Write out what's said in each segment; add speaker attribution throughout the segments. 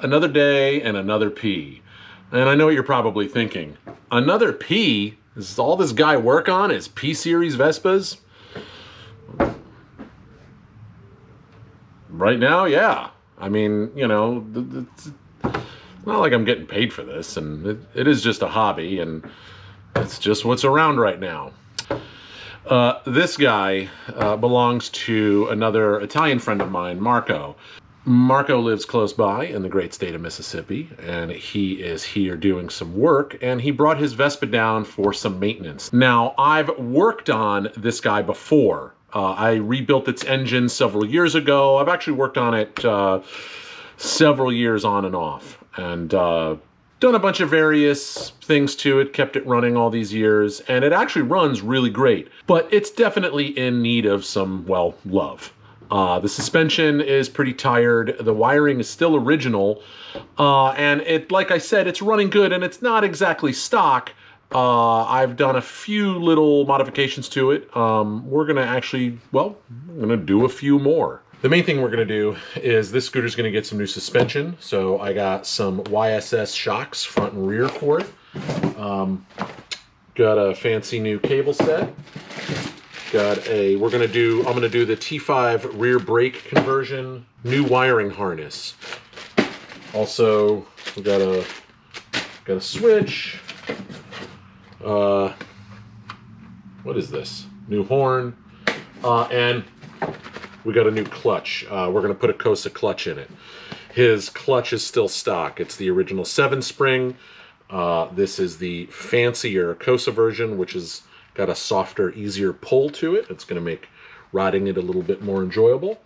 Speaker 1: Another day and another P. And I know what you're probably thinking. Another P? Is all this guy work on is P-Series Vespas? Right now, yeah. I mean, you know, it's not like I'm getting paid for this, and it is just a hobby, and it's just what's around right now. This guy belongs to another Italian friend of mine, Marco. Marco lives close by in the great state of Mississippi, and he is here doing some work, and he brought his Vespa down for some maintenance. Now, I've worked on this guy before. I rebuilt its engine several years ago. I've actually worked on it several years on and off, and done a bunch of various things to it, kept it running all these years, and it actually runs really great. But it's definitely in need of some, well, love. The suspension is pretty tired, the wiring is still original, and it, like I said, it's running good, and it's not exactly stock. I've done a few little modifications to it. We're gonna actually, well, I'm gonna do a few more. The main thing we're gonna do is this scooter's gonna get some new suspension, so I got some YSS shocks, front and rear for it. Got a fancy new cable set. I'm gonna do the T5 rear brake conversion, new wiring harness. Also, we got a switch. What is this? New horn, and we got a new clutch. We're gonna put a Kosa clutch in it. His clutch is still stock. It's the original 7-spring. This is the fancier Kosa version, which is got a softer, easier pull to it. It's going to make riding it a little bit more enjoyable.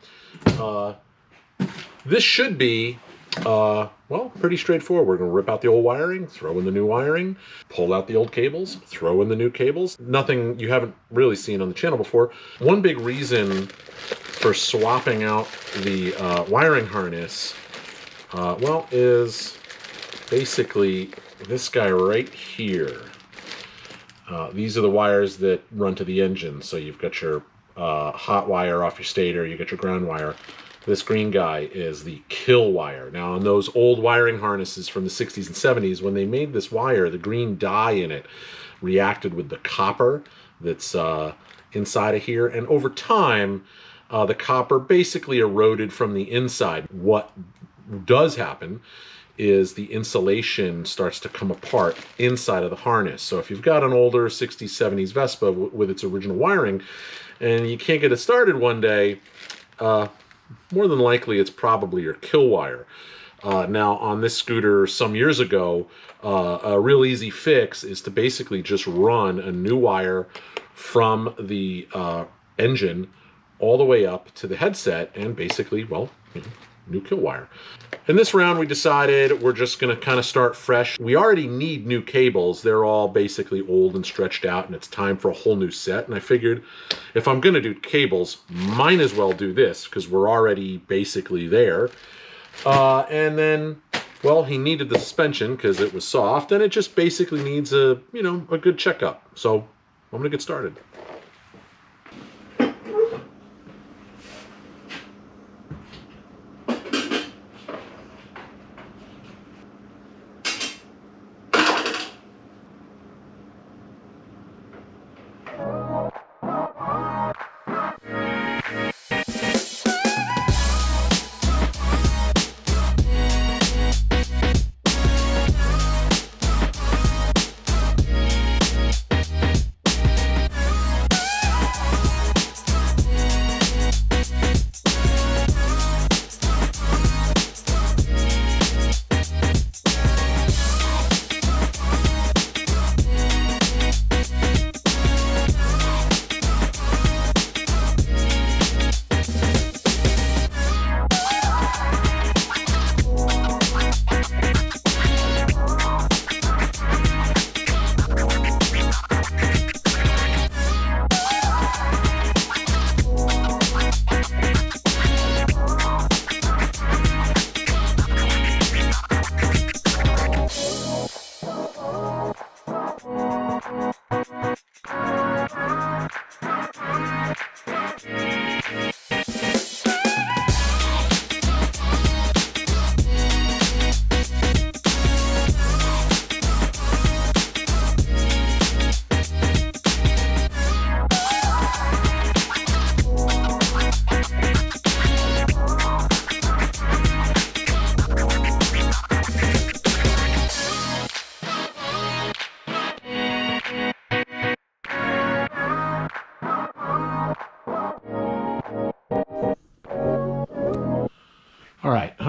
Speaker 1: This should be, well, pretty straightforward. We're going to rip out the old wiring, throw in the new wiring, pull out the old cables, throw in the new cables. Nothing you haven't really seen on the channel before. One big reason for swapping out the wiring harness, well, is basically this guy right here. These are the wires that run to the engine. So you've got your hot wire off your stator, you got your ground wire. This green guy is the kill wire. Now on those old wiring harnesses from the 60s and 70s, when they made this wire, the green dye in it reacted with the copper that's inside of here. And over time, the copper basically eroded from the inside. What does happen is the insulation starts to come apart inside of the harness. So if you've got an older 60s, 70s Vespa with its original wiring and you can't get it started one day, more than likely it's probably your kill wire. Now on this scooter some years ago, a real easy fix is to basically just run a new wire from the engine all the way up to the headset and basically, well, new kill wire. In this round, we decided we're just going to kind of start fresh. We already need new cables. They're all basically old and stretched out, and it's time for a whole new set. And I figured if I'm going to do cables, might as well do this because we're already basically there. And then, well, he needed the suspension because it was soft, and it just basically needs a, you know, a good checkup. So I'm going to get started.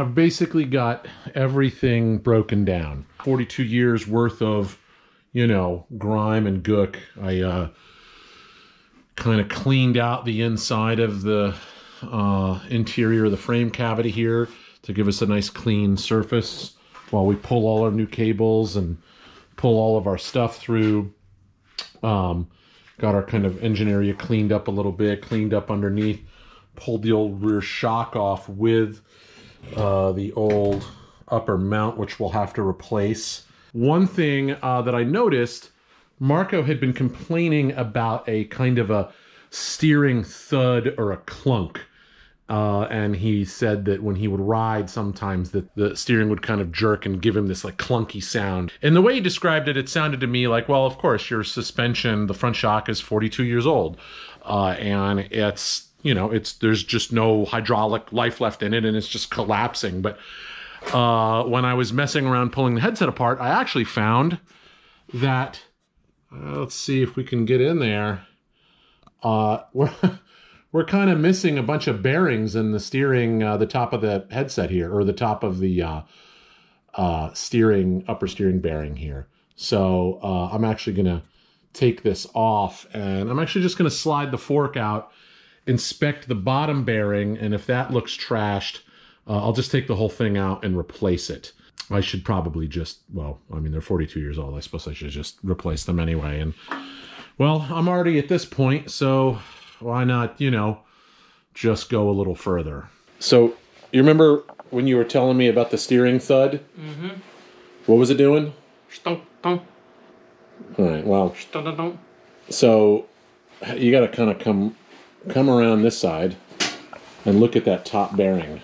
Speaker 1: I've basically got everything broken down. 42 years worth of, you know, grime and gook. I kind of cleaned out the inside of the interior of the frame cavity here to give us a nice clean surface while we pull all our new cables and pull all of our stuff through. Got our kind of engine area cleaned up a little bit, cleaned up underneath, pulled the old rear shock off with the old upper mount, which we'll have to replace. One thing that I noticed, Marco had been complaining about a kind of a steering thud or a clunk. And he said that when he would ride, sometimes that the steering would kind of jerk and give him this like clunky sound. And the way he described it, it sounded to me like, well, of course, your suspension, the front shock is 42 years old. And it's, you know, there's just no hydraulic life left in it and it's just collapsing. But when I was messing around pulling the headset apart, I actually found that, let's see if we can get in there. We're kind of missing a bunch of bearings in the steering, the top of the headset here, or the top of the upper steering bearing here. So I'm actually going to take this off, and I'm actually just going to slide the fork out, inspect the bottom bearing, and if that looks trashed, I'll just take the whole thing out and replace it. I should probably just, well, I mean, they're 42 years old. I suppose I should just replace them anyway. And, well, I'm already at this point, so why not, you know, just go a little further. So, you remember when you were telling me about the steering thud? Mm-hmm. What was it doing?
Speaker 2: Stunk, stunk.
Speaker 1: All right, well,
Speaker 2: Stunk, stunk.
Speaker 1: so you got to kind of come around this side and look at that top bearing.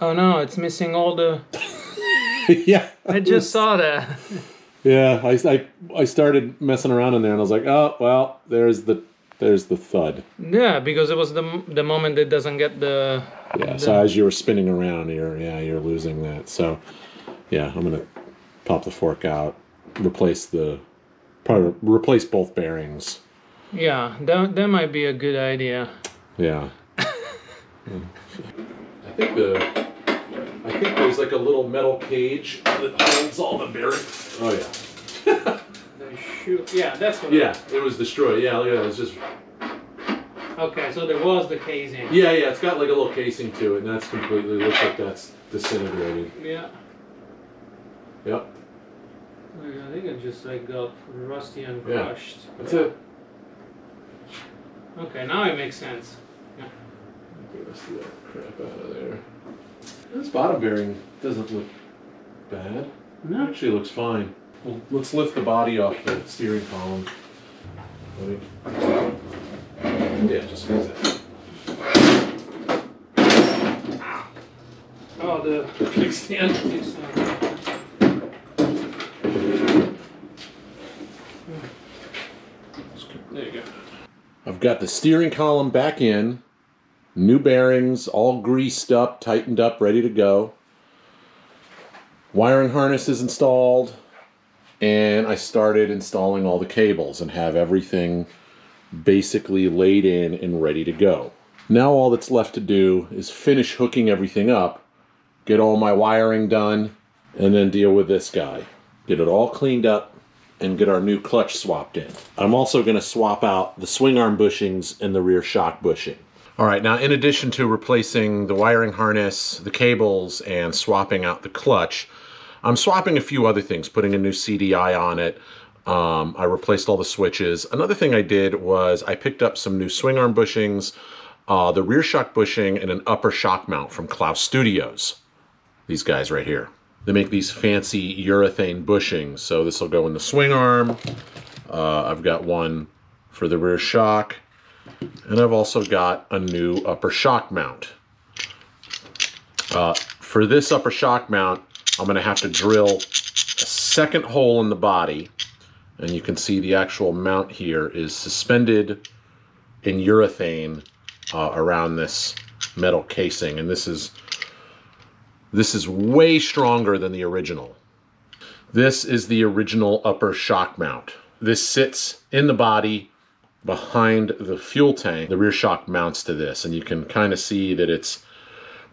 Speaker 2: Oh no, it's missing all the...
Speaker 1: Yeah.
Speaker 2: I just saw that.
Speaker 1: Yeah, I started messing around in there and I was like, oh, well, there's the thud.
Speaker 2: Yeah, because it was the moment it doesn't get the...
Speaker 1: Yeah, so as you were spinning around, you're losing that. So, yeah, I'm going to pop the fork out, replace both bearings.
Speaker 2: Yeah, that might be a good idea.
Speaker 1: Yeah. I think there's like a little metal cage that holds all the bearings. Oh yeah.
Speaker 2: Yeah, that's what.
Speaker 1: Yeah, it was destroyed. Yeah, look at that. It's just.
Speaker 2: Okay, so there was the casing.
Speaker 1: Yeah, it's got like a little casing to it, and that's completely looks like that's disintegrated.
Speaker 2: Yeah.
Speaker 1: Yep.
Speaker 2: I think it just like got rusty and crushed.
Speaker 1: Yeah, that's it.
Speaker 2: Okay, now it makes sense. Yeah.
Speaker 1: Get the rest of that crap out of there. This bottom bearing doesn't look bad.
Speaker 2: No.
Speaker 1: It actually looks fine. Well, let's lift the body off the steering column. Yeah, just use it.
Speaker 2: Oh, the
Speaker 1: kickstand.
Speaker 2: There you go.
Speaker 1: I've got the steering column back in. New bearings, all greased up, tightened up, ready to go. Wiring harness is installed. And I started installing all the cables and have everything basically laid in and ready to go. Now all that's left to do is finish hooking everything up, get all my wiring done, and then deal with this guy. Get it all cleaned up and get our new clutch swapped in. I'm also going to swap out the swing arm bushings and the rear shock bushing. All right, now in addition to replacing the wiring harness, the cables, and swapping out the clutch, I'm swapping a few other things, putting a new CDI on it. I replaced all the switches. Another thing I did was I picked up some new swing arm bushings, the rear shock bushing, and an upper shock mount from Klaus Studios. These guys right here. They make these fancy urethane bushings. So this will go in the swing arm. I've got one for the rear shock. And I've also got a new upper shock mount. For this upper shock mount, I'm going to have to drill a second hole in the body. And you can see the actual mount here is suspended in urethane around this metal casing. And this is way stronger than the original. This is the original upper shock mount. This sits in the body behind the fuel tank. The rear shock mounts to this, and you can kind of see that it's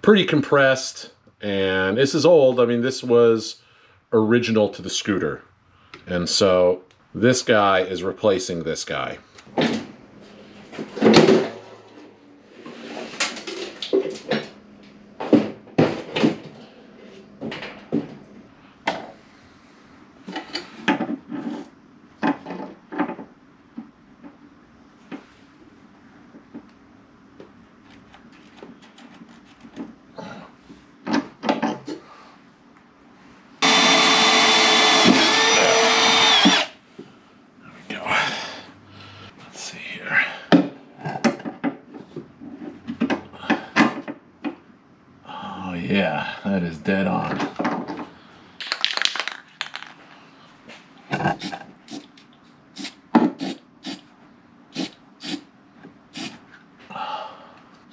Speaker 1: pretty compressed, and this is old. I mean, this was original to the scooter. And so this guy is replacing this guy. Yeah, that is dead on.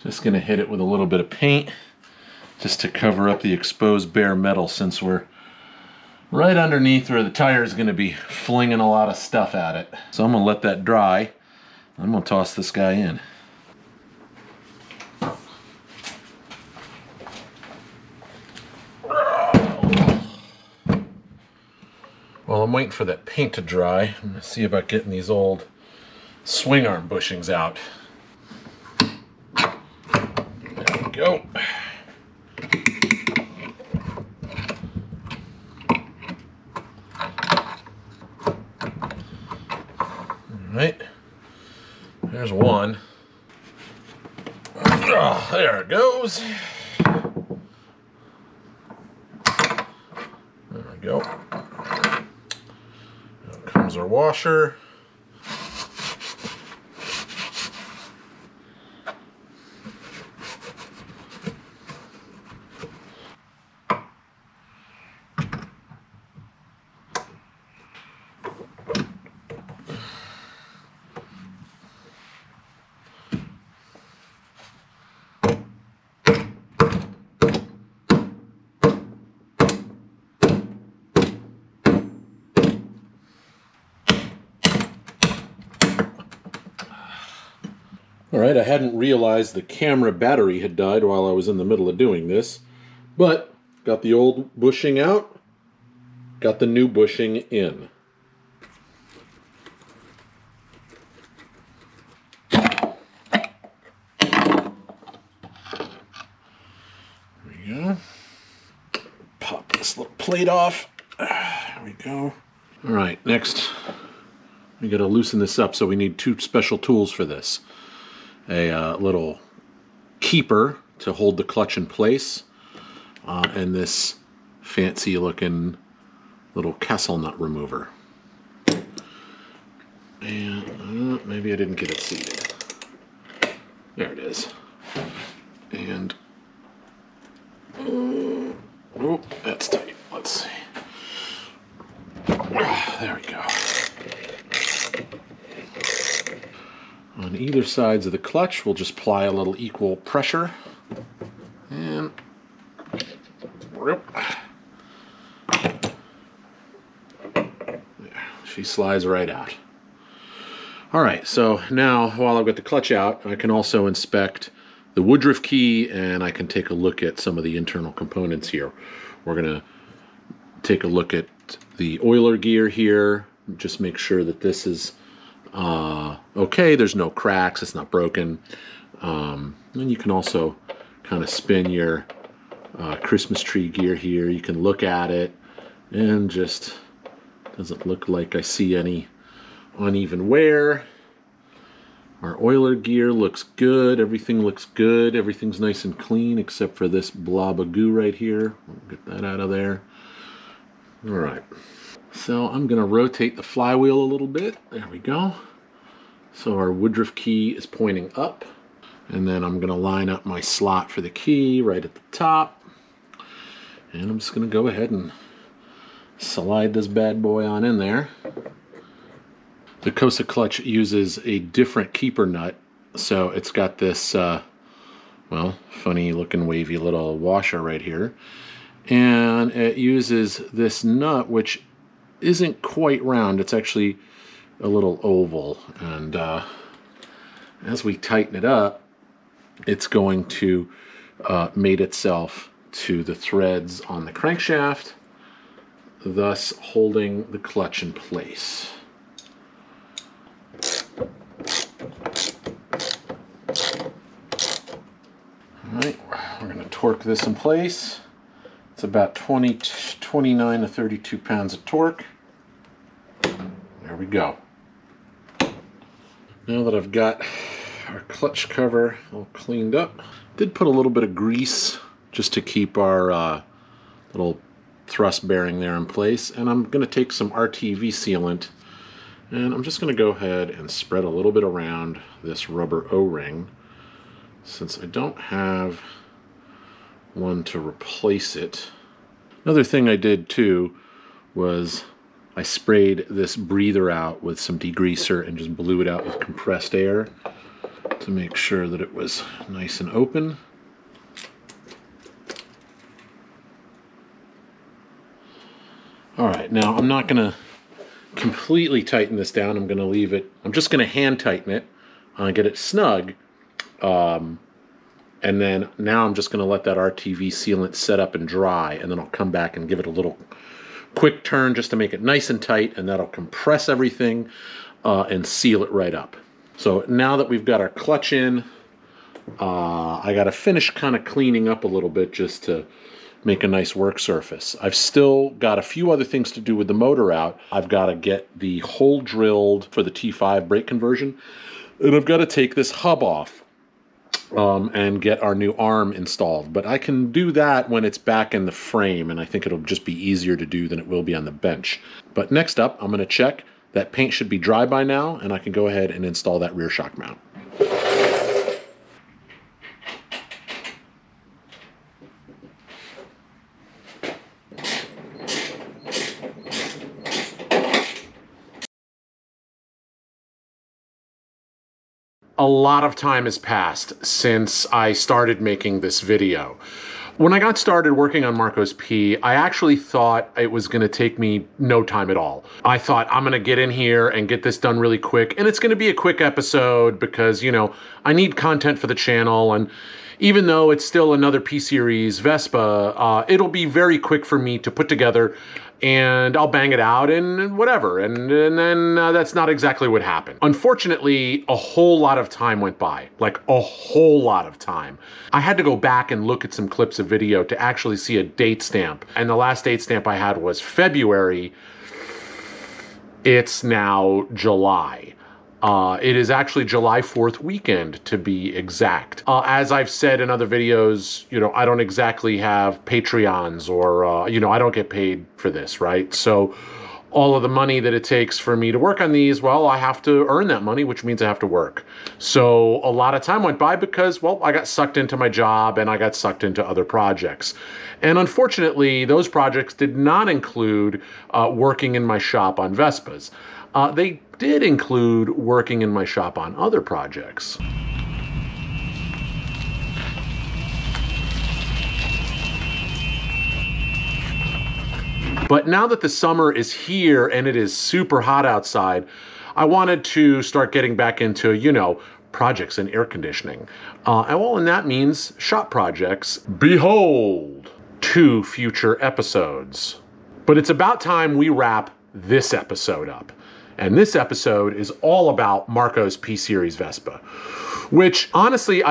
Speaker 1: Just gonna hit it with a little bit of paint just to cover up the exposed bare metal, since we're right underneath where the tire is gonna be flinging a lot of stuff at it. So I'm gonna let that dry. I'm gonna toss this guy in. While I'm waiting for that paint to dry, I'm going to see about getting these old swing arm bushings out. There we go. Alright, there's one. Oh, there it goes. There we go. Comes our washer. Alright, I hadn't realized the camera battery had died while I was in the middle of doing this, but got the old bushing out, got the new bushing in. There we go. Pop this little plate off. There we go. Alright, next we got to loosen this up, so we need two special tools for this. A little keeper to hold the clutch in place, and this fancy looking little castle nut remover. And maybe I didn't get it seated. There it is. And oh, that's tight. Let's see. There we go. On either sides of the clutch, we'll just apply a little equal pressure. And there. She slides right out. Alright, so now while I've got the clutch out, I can also inspect the Woodruff key, and I can take a look at some of the internal components here. We're going to take a look at the oiler gear here, just make sure that this is okay, there's no cracks, it's not broken. And you can also kind of spin your Christmas tree gear here. You can look at it and just doesn't look like I see any uneven wear. Our oiler gear looks good, everything looks good, everything's nice and clean except for this blob of goo right here. We'll get that out of there. Alright, so I'm going to rotate the flywheel a little bit. There we go. So our Woodruff key is pointing up, and then I'm going to line up my slot for the key right at the top, and I'm just going to go ahead and slide this bad boy on in there. The Kosa clutch uses a different keeper nut, so it's got this well, funny looking wavy little washer right here, and it uses this nut which isn't quite round, it's actually a little oval, and as we tighten it up, it's going to made itself to the threads on the crankshaft, thus holding the clutch in place. All right, we're going to torque this in place. It's about 29 to 32 pounds of torque. There we go. Now that I've got our clutch cover all cleaned up, did put a little bit of grease just to keep our little thrust bearing there in place. And I'm going to take some RTV sealant and I'm just going to go ahead and spread a little bit around this rubber O-ring. Since I don't have one to replace it. Another thing I did too was I sprayed this breather out with some degreaser and just blew it out with compressed air to make sure that it was nice and open. All right, now I'm not going to completely tighten this down. I'm going to leave it, I'm just going to hand tighten it, get it snug. And then now I'm just going to let that RTV sealant set up and dry, and then I'll come back and give it a little quick turn just to make it nice and tight, and that'll compress everything and seal it right up. So now that we've got our clutch in, I got to finish kind of cleaning up a little bit just to make a nice work surface. I've still got a few other things to do with the motor out. I've got to get the hole drilled for the T5 brake conversion, and I've got to take this hub off. And get our new arm installed. But I can do that when it's back in the frame, and I think it'll just be easier to do than it will be on the bench. But next up, I'm going to check that paint should be dry by now, and I can go ahead and install that rear shock mount. A lot of time has passed since I started making this video. When I got started working on Marcos P, I actually thought it was going to take me no time at all. I thought I'm going to get in here and get this done really quick, and it's going to be a quick episode because, you know, I need content for the channel, and even though it's still another P-Series Vespa, it'll be very quick for me to put together, and I'll bang it out and whatever. And then that's not exactly what happened. Unfortunately, a whole lot of time went by, like a whole lot of time. I had to go back and look at some clips of video to actually see a date stamp. And the last date stamp I had was February. It's now July. It is actually July 4th weekend, to be exact. As I've said in other videos, you know, I don't exactly have Patreons or, you know, I don't get paid for this, right? So all of the money that it takes for me to work on these, well, I have to earn that money, which means I have to work. So a lot of time went by because, well, I got sucked into my job and I got sucked into other projects. And unfortunately, those projects did not include working in my shop on Vespas. They did include working in my shop on other projects. But now that the summer is here and it is super hot outside, I wanted to start getting back into, you know, projects in air conditioning. And that means shop projects. Behold, 2 future episodes. But it's about time we wrap this episode up. And this episode is all about Marcos P-Series Vespa, which honestly,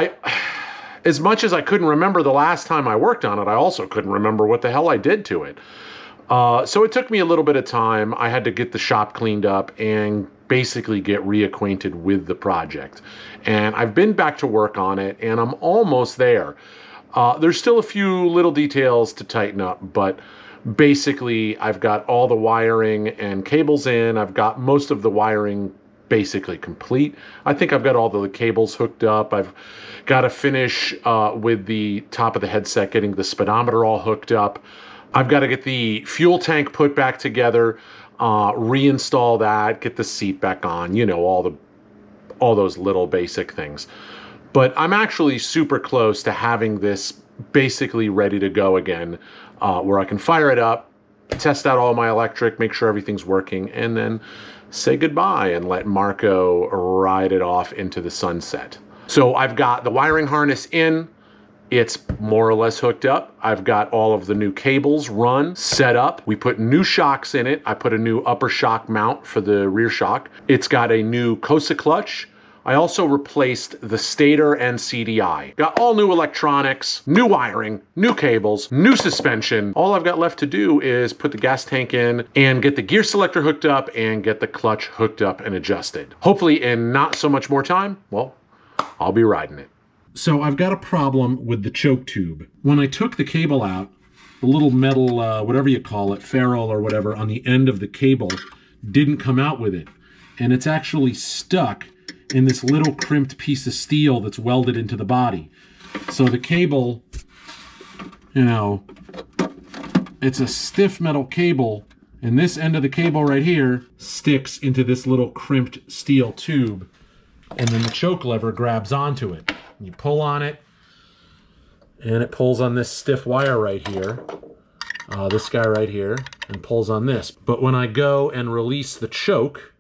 Speaker 1: as much as I couldn't remember the last time I worked on it, I also couldn't remember what the hell I did to it. So it took me a little bit of time. I had to get the shop cleaned up and basically get reacquainted with the project. And I've been back to work on it, and I'm almost there. There's still a few little details to tighten up, but basically I've got all the wiring and cables in. I've got most of the wiring basically complete. I think I've got all the cables hooked up. I've got to finish with the top of the headset, getting the speedometer all hooked up. I've got to get the fuel tank put back together, reinstall that, get the seat back on, you know, all those little basic things. But I'm actually super close to having this basically ready to go again, where I can fire it up, test out all my electric, make sure everything's working, and then say goodbye and let Marco ride it off into the sunset. So I've got the wiring harness in, It's more or less hooked up. I've got all of the new cables run, set up. We put new shocks in it. I put a new upper shock mount for the rear shock. It's got a new Kosa clutch. I also replaced the stator and CDI. Got all new electronics, new wiring, new cables, new suspension. All I've got left to do is put the gas tank in and get the gear selector hooked up and get the clutch hooked up and adjusted. Hopefully in not so much more time, well, I'll be riding it. So I've got a problem with the choke tube. When I took the cable out, the little metal, whatever you call it, ferrule or whatever, on the end of the cable didn't come out with it. And it's actually stuck in this little crimped piece of steel that's welded into the body. So the cable, you know, it's a stiff metal cable, and this end of the cable right here sticks into this little crimped steel tube, and then the choke lever grabs onto it. You pull on it, and it pulls on this stiff wire right here, this guy right here, and pulls on this. But when I go and release the choke,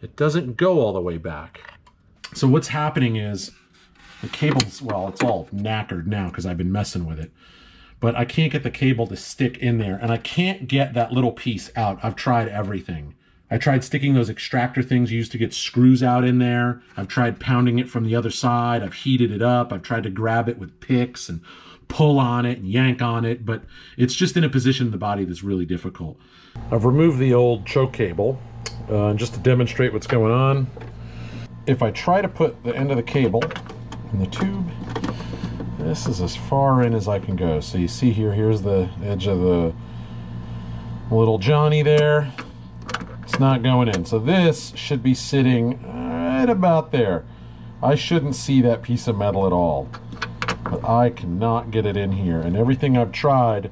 Speaker 1: it doesn't go all the way back. So what's happening is the cable's, well, it's all knackered now because I've been messing with it, but I can't get the cable to stick in there, and I can't get that little piece out. I've tried everything. I tried sticking those extractor things used to get screws out in there. I've tried pounding it from the other side. I've heated it up. I've tried to grab it with picks and pull on it and yank on it, but it's just in a position in the body that's really difficult. I've removed the old choke cable. Just to demonstrate what's going on, if I try to put the end of the cable in the tube, this is as far in as I can go. So you see here, here's the edge of the little Johnny there. It's not going in. So this should be sitting right about there. I shouldn't see that piece of metal at all, but I cannot get it in here. And everything I've tried,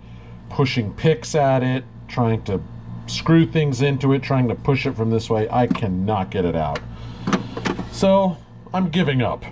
Speaker 1: pushing picks at it, trying to screw things into it, trying to push it from this way, I cannot get it out. So I'm giving up.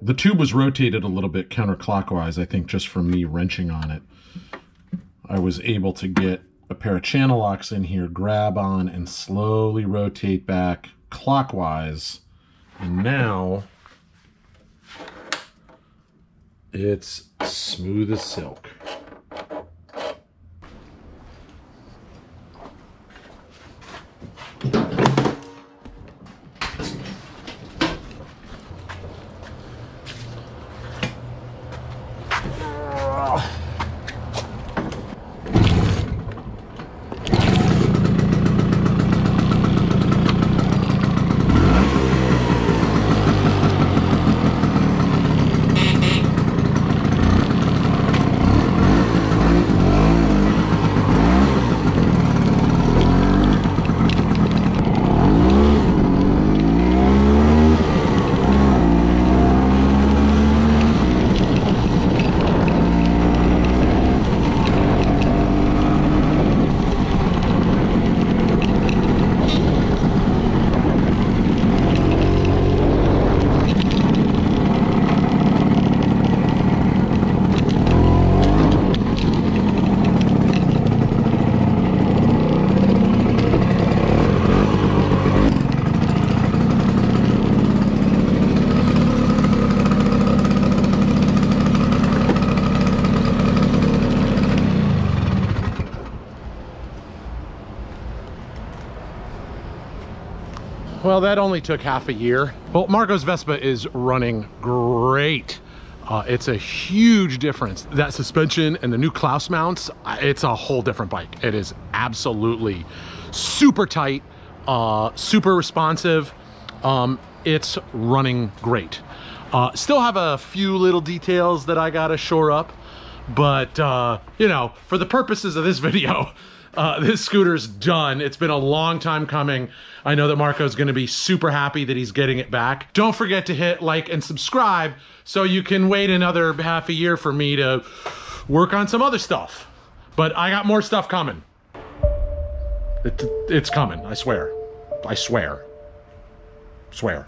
Speaker 1: The tube was rotated a little bit counterclockwise, I think, just from me wrenching on it. I was able to get a pair of channel locks in here, grab on, and slowly rotate back clockwise. And now it's smooth as silk. Well, that only took half a year. Well, Marco's Vespa is running great. It's a huge difference. That suspension and the new Klaus mounts, it's a whole different bike. It is absolutely super tight, super responsive. It's running great. Still have a few little details that I gotta shore up, but you know, for the purposes of this video, this scooter's done. It's been a long time coming. I know that Marco's gonna be super happy that he's getting it back. Don't forget to hit like and subscribe so you can wait another half a year for me to work on some other stuff. But I got more stuff coming. It's coming, I swear. I swear. Swear.